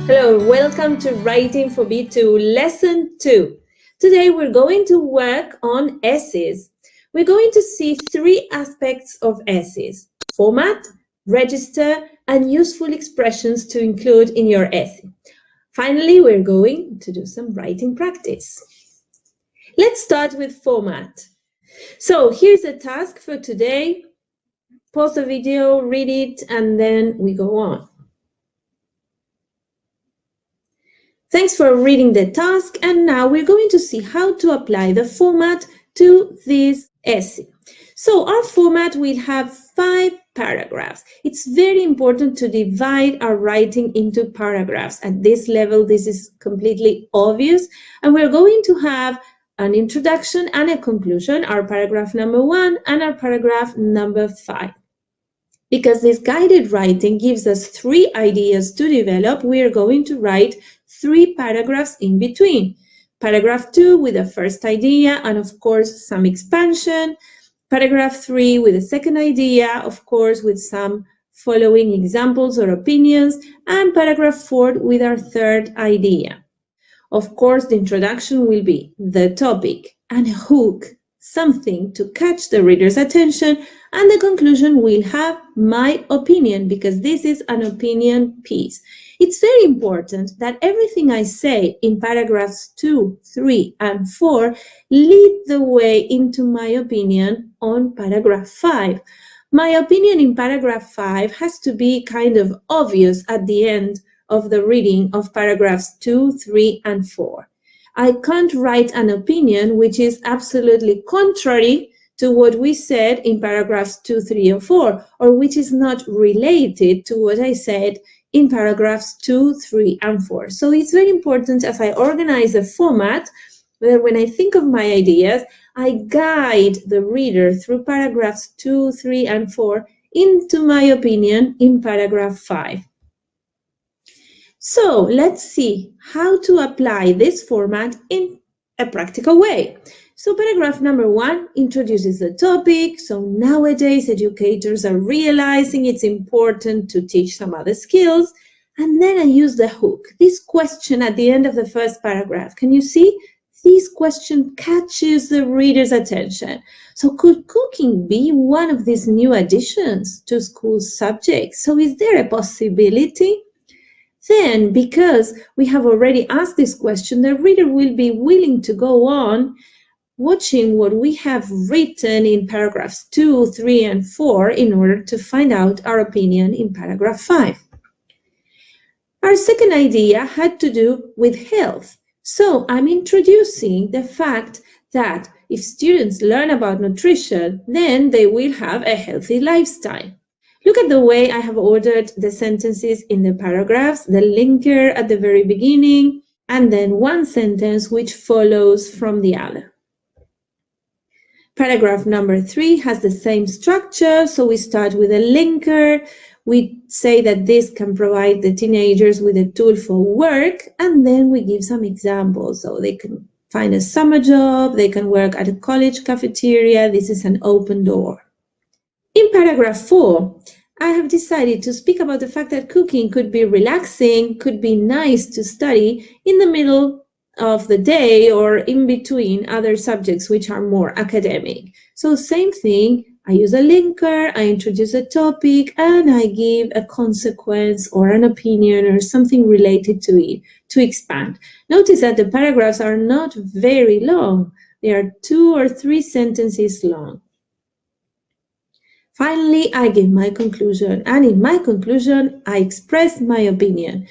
Hello, welcome to Writing for B2 Lesson 2. Today we're going to work on essays. We're going to see three aspects of essays: format, register, and useful expressions to include in your essay. Finally, we're going to do some writing practice. Let's start with format. So here's a task for today. Pause the video, read it, and then we go on. Thanks for reading the task, and now we're going to see how to apply the format to this essay. So our format will have 5 paragraphs. It's very important to divide our writing into paragraphs. At this level, this is completely obvious, and we're going to have an introduction and a conclusion, our paragraph number 1 and our paragraph number 5. Because this guided writing gives us 3 ideas to develop, we are going to write 3 paragraphs in between. Paragraph 2 with the first idea and of course some expansion. Paragraph 3 with the second idea, of course with some following examples or opinions. And paragraph 4 with our third idea. Of course, the introduction will be the topic and a hook, something to catch the reader's attention, and the conclusion will have my opinion, because this is an opinion piece. It's very important that everything I say in paragraphs 2, 3, and 4 lead the way into my opinion on paragraph 5. My opinion in paragraph 5 has to be kind of obvious at the end of the reading of paragraphs 2, 3, and 4. I can't write an opinion which is absolutely contrary to what we said in paragraphs 2, 3, or 4, or which is not related to what I said in paragraphs 2, 3, and 4. So it's very important as I organize a format that when I think of my ideas, I guide the reader through paragraphs 2, 3, and 4 into my opinion in paragraph 5. So let's see how to apply this format in a practical way. So paragraph number 1 introduces the topic. So nowadays educators are realizing it's important to teach some other skills. And then I use the hook, this question at the end of the first paragraph. Can you see? This question catches the reader's attention. So could cooking be one of these new additions to school subjects? So is there a possibility? Then, because we have already asked this question, the reader will be willing to go on watching what we have written in paragraphs 2, 3, and 4 in order to find out our opinion in paragraph 5. Our second idea had to do with health. So I'm introducing the fact that if students learn about nutrition, then they will have a healthy lifestyle. Look at the way I have ordered the sentences in the paragraphs, the linker at the very beginning, and then one sentence which follows from the other. Paragraph number 3 has the same structure, so we start with a linker. We say that this can provide the teenagers with a tool for work, and then we give some examples. So they can find a summer job, they can work at a college cafeteria, this is an open door. In paragraph 4, I have decided to speak about the fact that cooking could be relaxing, could be nice to study in the middle of the day or in between other subjects which are more academic. So same thing, I use a linker, I introduce a topic, and I give a consequence or an opinion or something related to it to expand. Notice that the paragraphs are not very long. They are 2 or 3 sentences long. Finally, I give my conclusion, and in my conclusion, I express my opinion.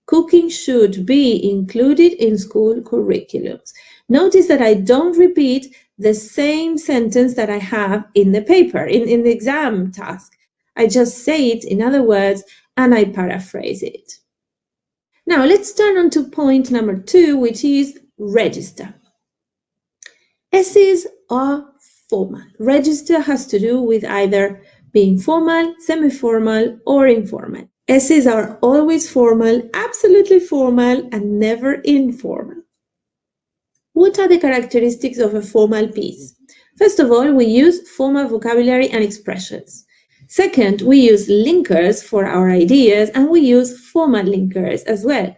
Cooking should be included in school curriculums. Notice that I don't repeat the same sentence that I have in the paper, in the exam task. I just say it in other words, and I paraphrase it. Now, let's turn on to point number 2, which is register. Essays are formal. Register has to do with either being formal, semi-formal, or informal. Essays are always formal, absolutely formal, and never informal. What are the characteristics of a formal piece? First of all, we use formal vocabulary and expressions. Second, we use linkers for our ideas, and we use formal linkers as well.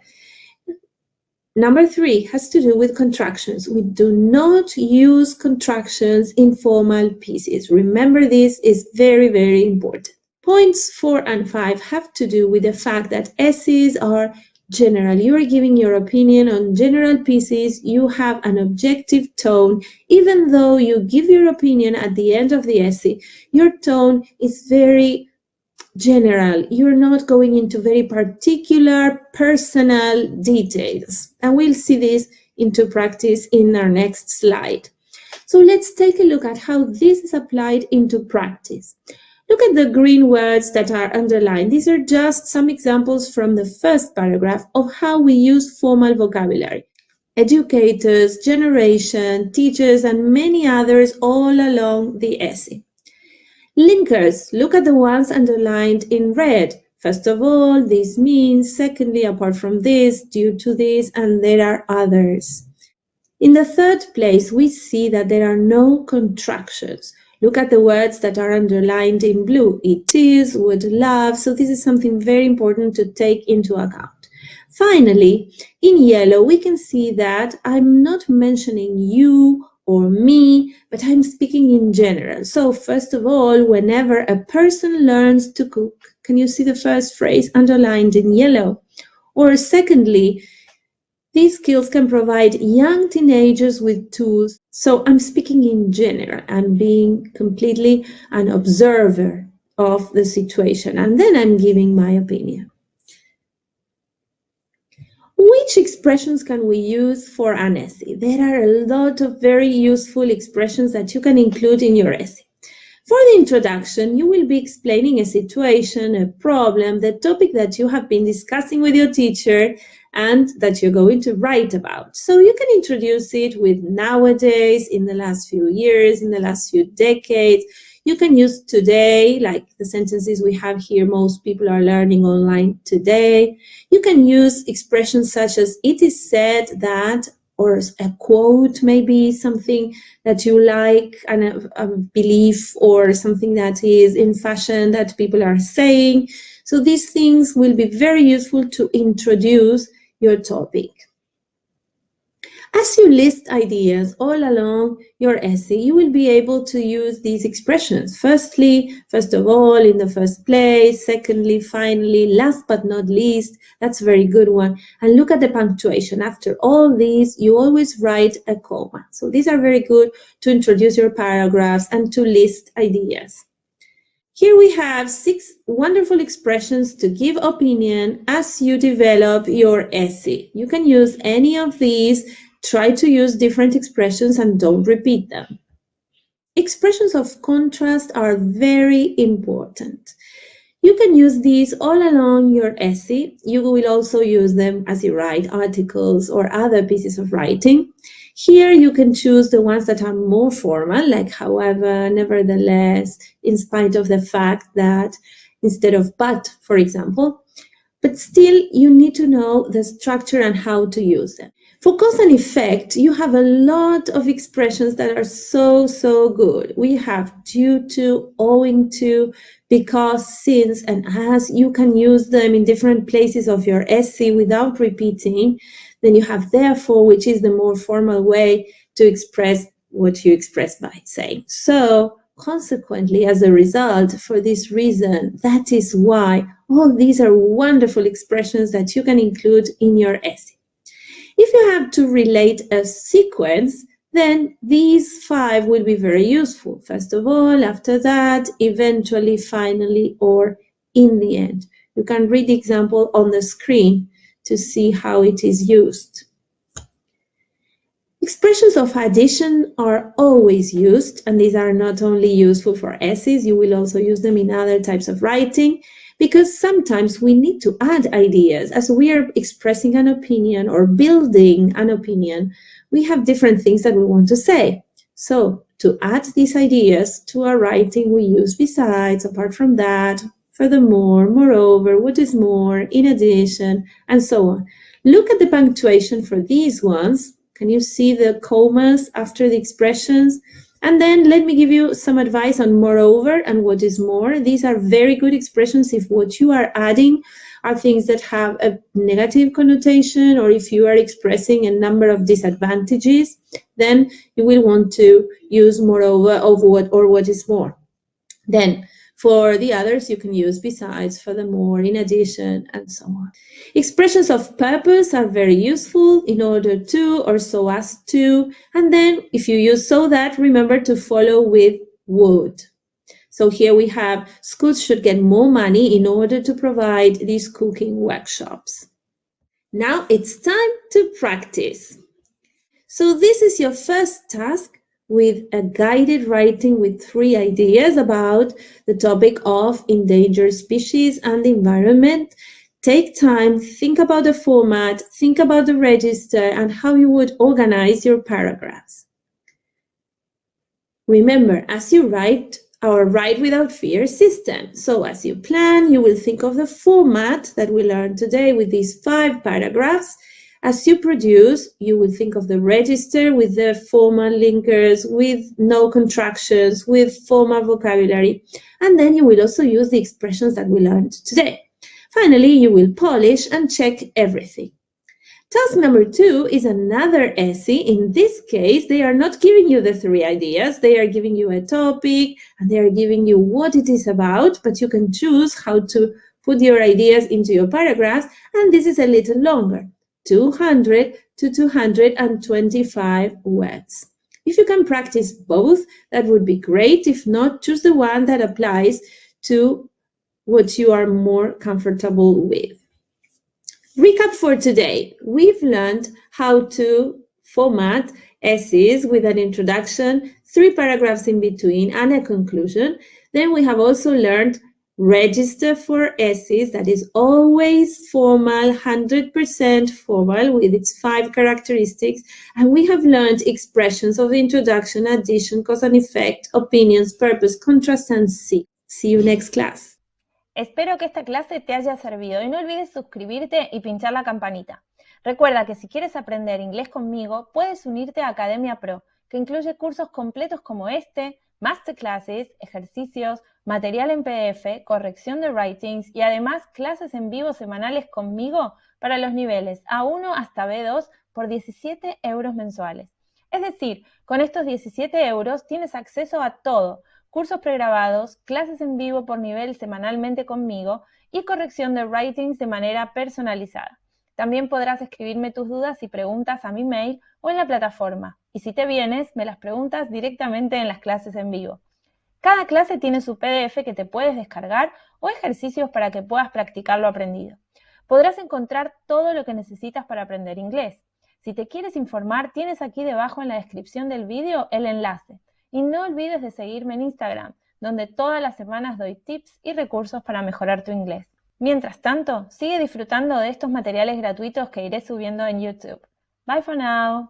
Number 3 has to do with contractions. We do not use contractions in formal pieces. Remember, this is very, very important. Points 4 and 5 have to do with the fact that essays are general. You are giving your opinion on general pieces. You have an objective tone. Even though you give your opinion at the end of the essay, your tone is very general. You're not going into very particular personal details. And we'll see this into practice in our next slide. So let's take a look at how this is applied into practice. Look at the green words that are underlined. These are just some examples from the first paragraph of how we use formal vocabulary. Educators, generation, teachers, and many others all along the essay. Linkers, look at the ones underlined in red. First of all, this means. Secondly, apart from this, due to this, and there are others. In the third place, we see that there are no contractions. Look at the words that are underlined in blue. It is, would love. So this is something very important to take into account. Finally, in yellow, we can see that I'm not mentioning you or me, but I'm speaking in general. So first of all, whenever a person learns to cook, can you see the first phrase underlined in yellow? Or secondly, these skills can provide young teenagers with tools. So I'm speaking in general. I'm being completely an observer of the situation, and then I'm giving my opinion. Which expressions can we use for an essay? There are a lot of very useful expressions that you can include in your essay. For the introduction, you will be explaining a situation, a problem, the topic that you have been discussing with your teacher and that you're going to write about. So you can introduce it with nowadays, in the last few years, in the last few decades. You can use today, like the sentences we have here, most people are learning online today. You can use expressions such as it is said that, or a quote, maybe something that you like, a belief or something that is in fashion that people are saying. So these things will be very useful to introduce your topic. As you list ideas all along your essay, you will be able to use these expressions. Firstly, first of all, in the first place. Secondly, finally, last but not least. That's a very good one. And look at the punctuation. After all these, you always write a comma. So these are very good to introduce your paragraphs and to list ideas. Here we have 6 wonderful expressions to give opinion as you develop your essay. You can use any of these. Try to use different expressions and don't repeat them. Expressions of contrast are very important. You can use these all along your essay. You will also use them as you write articles or other pieces of writing. Here you can choose the ones that are more formal, like however, nevertheless, in spite of the fact that, instead of but, for example. But still, you need to know the structure and how to use them. For cause and effect, you have a lot of expressions that are so good. We have due to, owing to, because, since, and as. You can use them in different places of your essay without repeating. Then you have therefore, which is the more formal way to express what you express by saying. So, consequently, as a result, for this reason, that is why all these are wonderful expressions that you can include in your essay. If you have to relate a sequence, then these 5 will be very useful. First of all, after that, eventually, finally, or in the end. You can read the example on the screen to see how it is used. Expressions of addition are always used, and these are not only useful for essays, you will also use them in other types of writing, because sometimes we need to add ideas. As we are expressing an opinion or building an opinion, we have different things that we want to say. So to add these ideas to our writing, we use besides, apart from that, furthermore, moreover, what is more, in addition, and so on. Look at the punctuation for these ones. Can you see the commas after the expressions? And then let me give you some advice on moreover and what is more. These are very good expressions if what you are adding are things that have a negative connotation, or if you are expressing a number of disadvantages, then you will want to use moreover, of what, or what is more. Then for the others, you can use besides, furthermore, in addition, and so on. Expressions of purpose are very useful: in order to, or so as to, and then if you use so that, remember to follow with would. So here we have, schools should get more money in order to provide these cooking workshops. Now it's time to practice. So this is your first task, with a guided writing with 3 ideas about the topic of endangered species and the environment. Take time, think about the format, think about the register, and how you would organize your paragraphs. Remember, as you write, our Write Without Fear system. So as you plan, you will think of the format that we learned today with these 5 paragraphs. As you produce, you will think of the register with the formal linkers, with no contractions, with formal vocabulary, and then you will also use the expressions that we learned today. Finally, you will polish and check everything. Task number 2 is another essay. In this case, they are not giving you the 3 ideas. They are giving you a topic and they are giving you what it is about, but you can choose how to put your ideas into your paragraphs, and this is a little longer, 200 to 225 words. If you can practice both, that would be great. If not, choose the one that applies to what you are more comfortable with. Recap for today. We've learned how to format essays with an introduction, 3 paragraphs in between, and a conclusion. Then we have also learned register for essays, that is always formal, 100% formal, with its 5 characteristics. And we have learned expressions of introduction, addition, cause and effect, opinions, purpose, contrast, and see. See you next class. Espero que esta clase te haya servido y no olvides suscribirte y pinchar la campanita. Recuerda que si quieres aprender inglés conmigo, puedes unirte a Academia Pro, que incluye cursos completos como este, masterclasses, ejercicios, material en PDF, corrección de writings y además clases en vivo semanales conmigo para los niveles A1 hasta B2 por 17 € mensuales. Es decir, con estos 17 € tienes acceso a todo: cursos pregrabados, clases en vivo por nivel semanalmente conmigo y corrección de writings de manera personalizada. También podrás escribirme tus dudas y preguntas a mi mail o en la plataforma. Y si te vienes, me las preguntas directamente en las clases en vivo. Cada clase tiene su PDF que te puedes descargar o ejercicios para que puedas practicar lo aprendido. Podrás encontrar todo lo que necesitas para aprender inglés. Si te quieres informar, tienes aquí debajo en la descripción del vídeo el enlace. Y no olvides de seguirme en Instagram, donde todas las semanas doy tips y recursos para mejorar tu inglés. Mientras tanto, sigue disfrutando de estos materiales gratuitos que iré subiendo en YouTube. Bye for now!